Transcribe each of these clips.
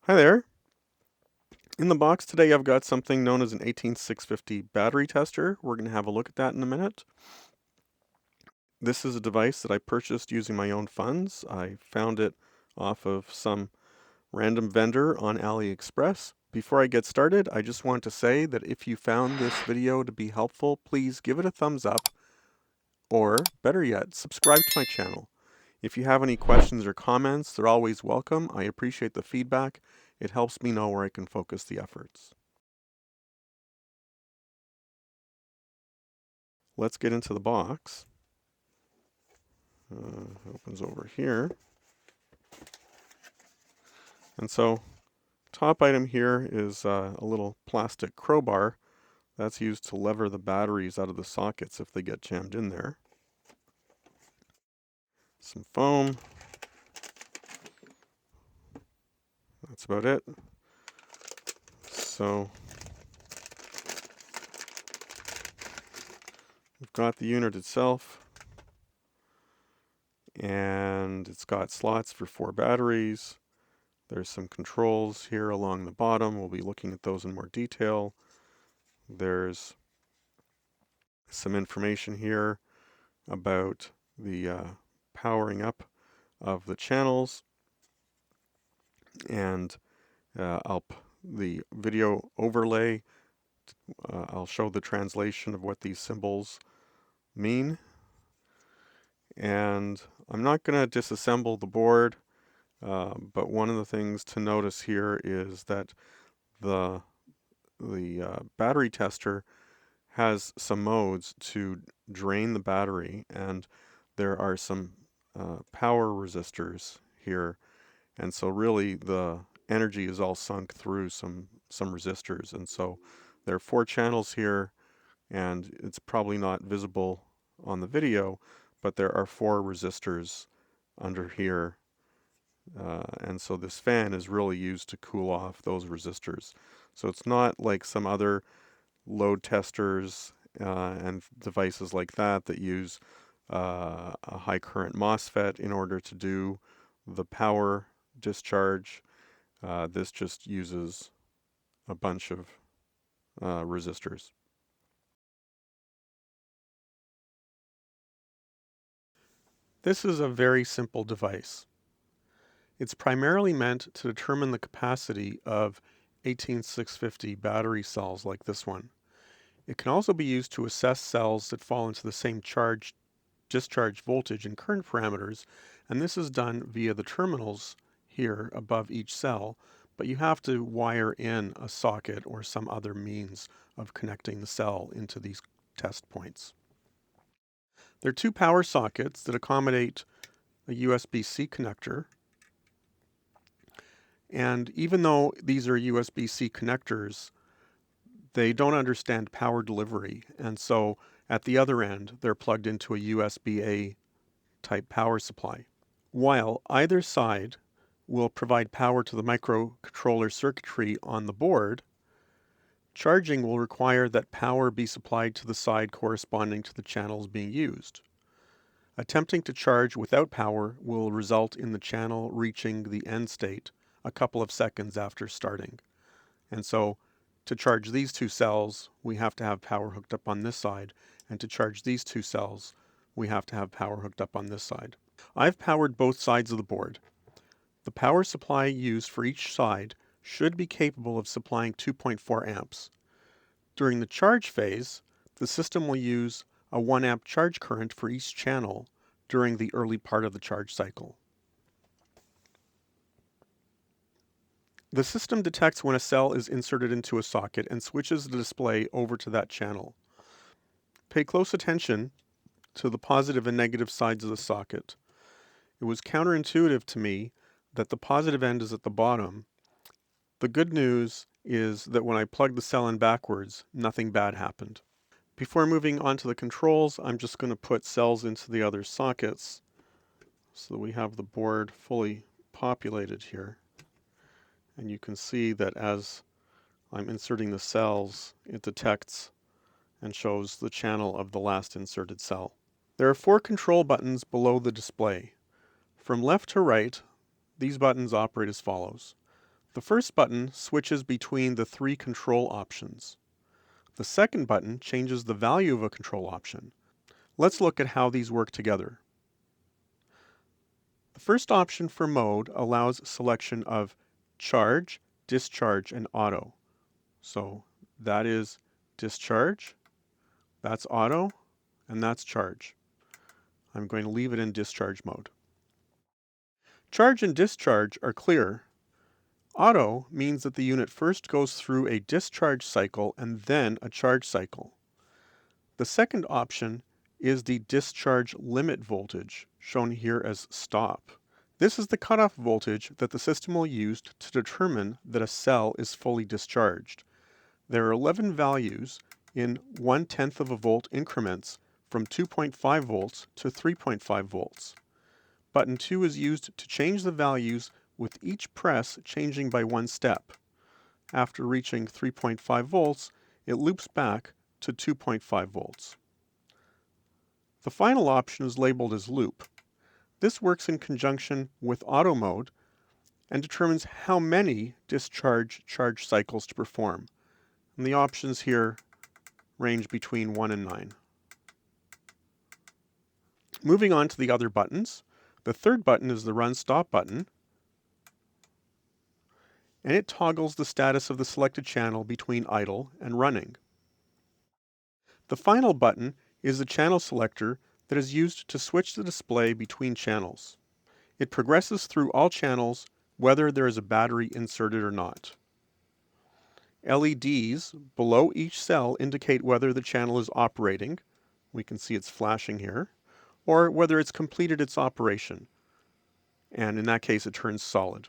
Hi there. In the box today, I've got something known as an 18650 battery tester. We're going to have a look at that in a minute. This is a device that I purchased using my own funds. I found it off of some random vendor on AliExpress. Before I get started, I just want to say that if you found this video to be helpful, please give it a thumbs up, or better yet, subscribe to my channel. If you have any questions or comments, they're always welcome. I appreciate the feedback. It helps me know where I can focus the efforts. Let's get into the box. Opens over here. And so top item here is a little plastic crowbar that's used to lever the batteries out of the sockets if they get jammed in there. Some foam. That's about it. So we've got the unit itself, and it's got slots for 4 batteries. There's some controls here along the bottom. We'll be looking at those in more detail. There's some information here about the powering up of the channels, and the video overlay, I'll show the translation of what these symbols mean. And I'm not going to disassemble the board, but one of the things to notice here is that the battery tester has some modes to drain the battery, and there are some power resistors here, and so really the energy is all sunk through some resistors. And so there are 4 channels here, and it's probably not visible on the video, but there are 4 resistors under here, and so this fan is really used to cool off those resistors. So it's not like some other load testers and devices like that that use a high current MOSFET in order to do the power discharge. This just uses a bunch of resistors. This is a very simple device. It's primarily meant to determine the capacity of 18650 battery cells like this one. It can also be used to assess cells that fall into the same charge, discharge voltage and current parameters, and this is done via the terminals here above each cell, but you have to wire in a socket or some other means of connecting the cell into these test points. There are 2 power sockets that accommodate a USB-C connector, and even though these are USB-C connectors, they don't understand power delivery, and so at the other end they're plugged into a USB-A type power supply. While either side will provide power to the microcontroller circuitry on the board, charging will require that power be supplied to the side corresponding to the channels being used. Attempting to charge without power will result in the channel reaching the end state a couple of seconds after starting. And so to charge these 2 cells, we have to have power hooked up on this side, and to charge these 2 cells, we have to have power hooked up on this side. I've powered both sides of the board. The power supply used for each side should be capable of supplying 2.4 amps. During the charge phase, the system will use a 1 amp charge current for each channel during the early part of the charge cycle. The system detects when a cell is inserted into a socket and switches the display over to that channel. Pay close attention to the positive and negative sides of the socket. It was counterintuitive to me that the positive end is at the bottom. The good news is that when I plugged the cell in backwards, nothing bad happened. Before moving on to the controls, I'm just going to put cells into the other sockets so that we have the board fully populated here. And you can see that as I'm inserting the cells, it detects and shows the channel of the last inserted cell. There are 4 control buttons below the display. From left to right, these buttons operate as follows. The first button switches between the three control options. The second button changes the value of a control option. Let's look at how these work together. The first option for mode allows selection of charge, discharge, and auto. So that is discharge, that's auto, and that's charge. I'm going to leave it in discharge mode. Charge and discharge are clear. Auto means that the unit first goes through a discharge cycle and then a charge cycle. The second option is the discharge limit voltage, shown here as stop. This is the cutoff voltage that the system will use to determine that a cell is fully discharged. There are 11 values in 1/10 of a volt increments from 2.5 volts to 3.5 volts. Button 2 is used to change the values with each press changing by one step. After reaching 3.5 volts, it loops back to 2.5 volts. The final option is labeled as loop. This works in conjunction with auto mode and determines how many discharge-charge cycles to perform. And the options here range between 1 and 9. Moving on to the other buttons, the third button is the run-stop button, and it toggles the status of the selected channel between idle and running. The final button is the channel selector that is used to switch the display between channels. It progresses through all channels whether there is a battery inserted or not. LEDs below each cell indicate whether the channel is operating, we can see it's flashing here, or whether it's completed its operation, and in that case it turns solid.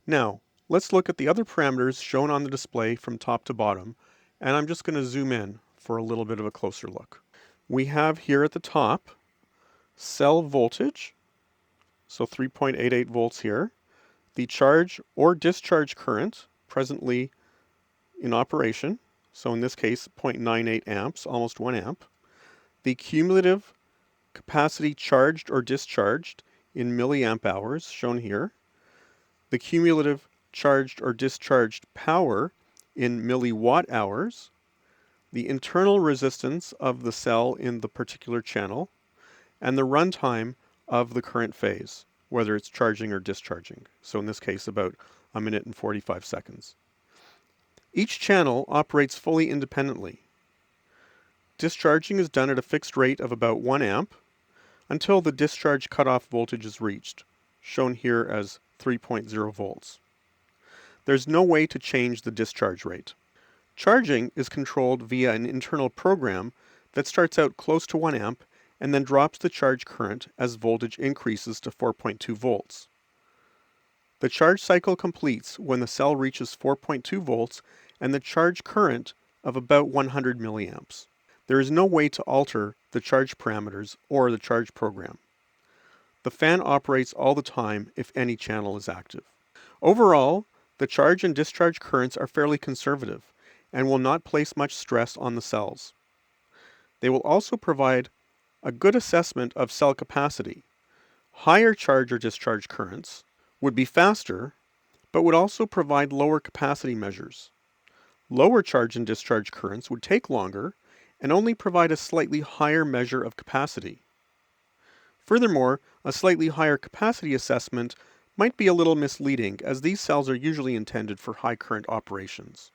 Now, let's look at the other parameters shown on the display from top to bottom, and I'm just going to zoom in for a little bit of a closer look. We have here at the top cell voltage, so 3.88 volts here, the charge or discharge current, presently in operation, so in this case 0.98 amps, almost 1 amp, the cumulative capacity charged or discharged in milliamp hours, shown here, the cumulative charged or discharged power in milliwatt hours, the internal resistance of the cell in the particular channel, and the runtime of the current phase, whether it's charging or discharging. So in this case, about 1 minute and 45 seconds. Each channel operates fully independently. Discharging is done at a fixed rate of about 1 amp until the discharge cutoff voltage is reached, shown here as 3.0 volts. There's no way to change the discharge rate. Charging is controlled via an internal program that starts out close to 1 amp and then drops the charge current as voltage increases to 4.2 volts. The charge cycle completes when the cell reaches 4.2 volts and the charge current of about 100 milliamps. There is no way to alter the charge parameters or the charge program. The fan operates all the time if any channel is active. Overall, the charge and discharge currents are fairly conservative and will not place much stress on the cells. They will also provide a good assessment of cell capacity. Higher charge or discharge currents would be faster, but would also provide lower capacity measures. Lower charge and discharge currents would take longer and only provide a slightly higher measure of capacity. Furthermore, a slightly higher capacity assessment might be a little misleading, as these cells are usually intended for high current operations.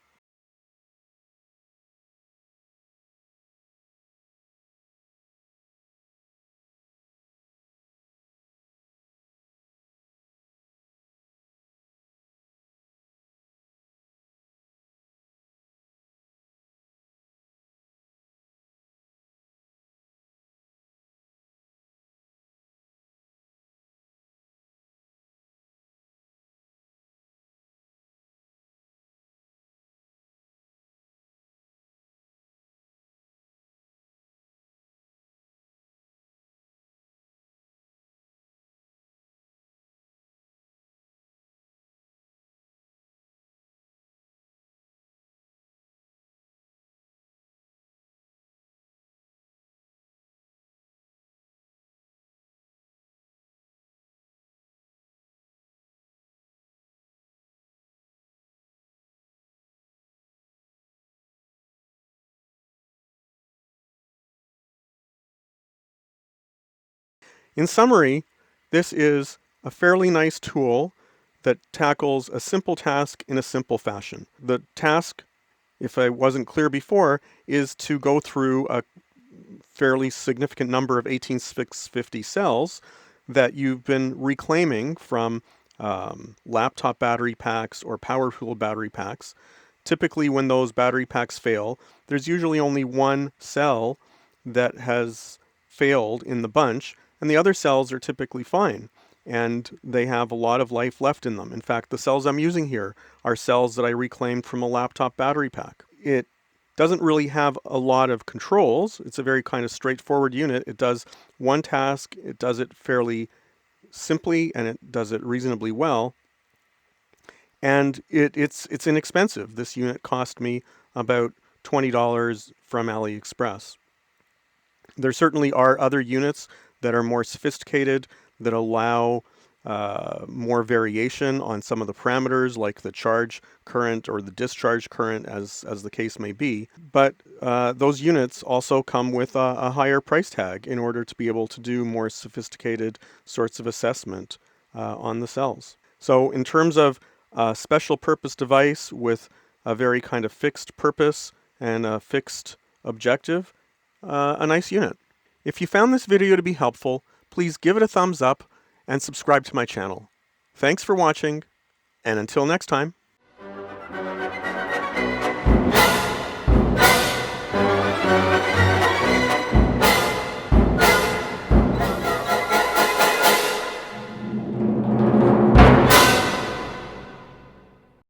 In summary, this is a fairly nice tool that tackles a simple task in a simple fashion. The task, if I wasn't clear before, is to go through a fairly significant number of 18650 cells that you've been reclaiming from laptop battery packs or power tool battery packs. Typically, when those battery packs fail, there's usually only one cell that has failed in the bunch, and the other cells are typically fine, and they have a lot of life left in them. In fact, the cells I'm using here are cells that I reclaimed from a laptop battery pack. It doesn't really have a lot of controls. It's a very kind of straightforward unit. It does one task, it does it fairly simply, and it does it reasonably well. And it's inexpensive. This unit cost me about $20 from AliExpress. There certainly are other units that are more sophisticated, that allow more variation on some of the parameters, like the charge current or the discharge current, as the case may be. But those units also come with a higher price tag in order to be able to do more sophisticated sorts of assessment on the cells. So in terms of a special purpose device with a very kind of fixed purpose and a fixed objective, a nice unit. If you found this video to be helpful, please give it a thumbs up and subscribe to my channel. Thanks for watching, and until next time.